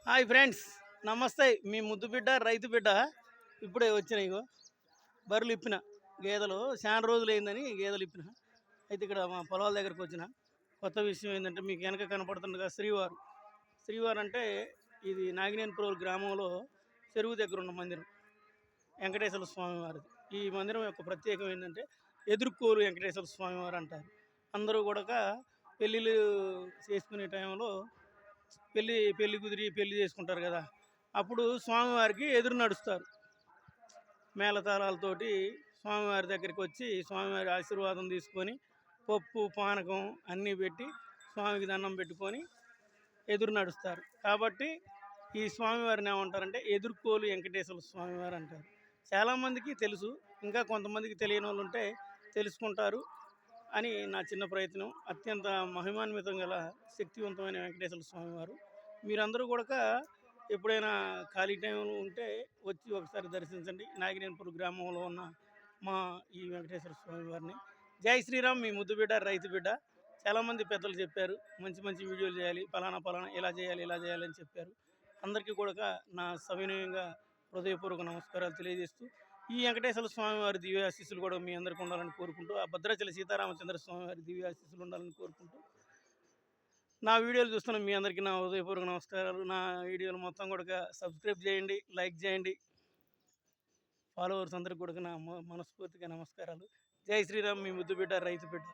Hi friends, నమస్తే. మీ ముద్దు బిడ్డ రైతు బిడ్డ ఇప్పుడే వచ్చినాయి. ఇగో బర్రెలు ఇప్పిన గేదెలు చాలా రోజులు అయిందని గేదెలు ఇప్పిన. అయితే ఇక్కడ మా పొలాల దగ్గరకు వచ్చిన కొత్త విషయం ఏంటంటే, మీకు వెనక కనపడుతుండగా శ్రీవారు అంటే ఇది నాగినేనిపురం గ్రామంలో చెరువు దగ్గర ఉన్న మందిరం, వెంకటేశ్వర స్వామి వారిది. ఈ మందిరం యొక్క ప్రత్యేకం ఏంటంటే, ఎదుర్కోలు వెంకటేశ్వర స్వామి వారు అంటారు. అందరూ కూడా పెళ్ళిళ్ళు చేసుకునే టైంలో పెళ్లి కుదిరి పెళ్లి చేసుకుంటారు కదా, అప్పుడు స్వామివారికి ఎదురు నడుస్తారు. మేళతాళాలతోటి స్వామివారి దగ్గరికి వచ్చి స్వామివారి ఆశీర్వాదం తీసుకొని పప్పు పానకం అన్నీ పెట్టి స్వామికి దండం పెట్టుకొని ఎదురు నడుస్తారు. కాబట్టి ఈ స్వామివారిని ఏమంటారంటే ఎదుర్కోలు వెంకటేశ్వర స్వామివారు అంటారు. చాలామందికి తెలుసు, ఇంకా కొంతమందికి తెలియని వాళ్ళు ఉంటే తెలుసుకుంటారు అని నా చిన్న ప్రయత్నం. అత్యంత మహిమాన్వితం గల శక్తివంతమైన వెంకటేశ్వర స్వామివారు. మీరందరూ కూడా ఎప్పుడైనా ఖాళీ టైంలో ఉంటే వచ్చి ఒకసారి దర్శించండి. నాగినేనిపురం గ్రామంలో ఉన్న మా ఈ వెంకటేశ్వర స్వామి వారిని. జై శ్రీరామ్, మీ ముద్దు బిడ్డ రైతు బిడ్డ. చాలామంది పెద్దలు చెప్పారు, మంచి మంచి వీడియోలు చేయాలి, పలానా ఇలా చేయాలి ఇలా చేయాలని చెప్పారు. అందరికీ కూడా నా సవినయంగా హృదయపూర్వక నమస్కారాలు తెలియజేస్తూ, ఈ వెంకటేశ్వర స్వామి వారి దివ్యాశీస్సులు కూడా మీ అందరికీ ఉండాలని కోరుకుంటూ, ఆ భద్రాచల సీతారామచంద్ర స్వామి వారి దివ్యాశీస్సులు ఉండాలని కోరుకుంటూ, నా వీడియోలు చూస్తున్న మీ అందరికీ నా హృదయపూర్వక నమస్కారాలు. నా వీడియోలు మొత్తం కూడా సబ్స్క్రైబ్ చేయండి, లైక్ చేయండి. ఫాలోవర్స్ అందరికీ కూడా నా మనస్ఫూర్తిగా నమస్కారాలు. జై శ్రీరామ్, మీ ముద్దు బిడ్డ రైతు బిడ్డ.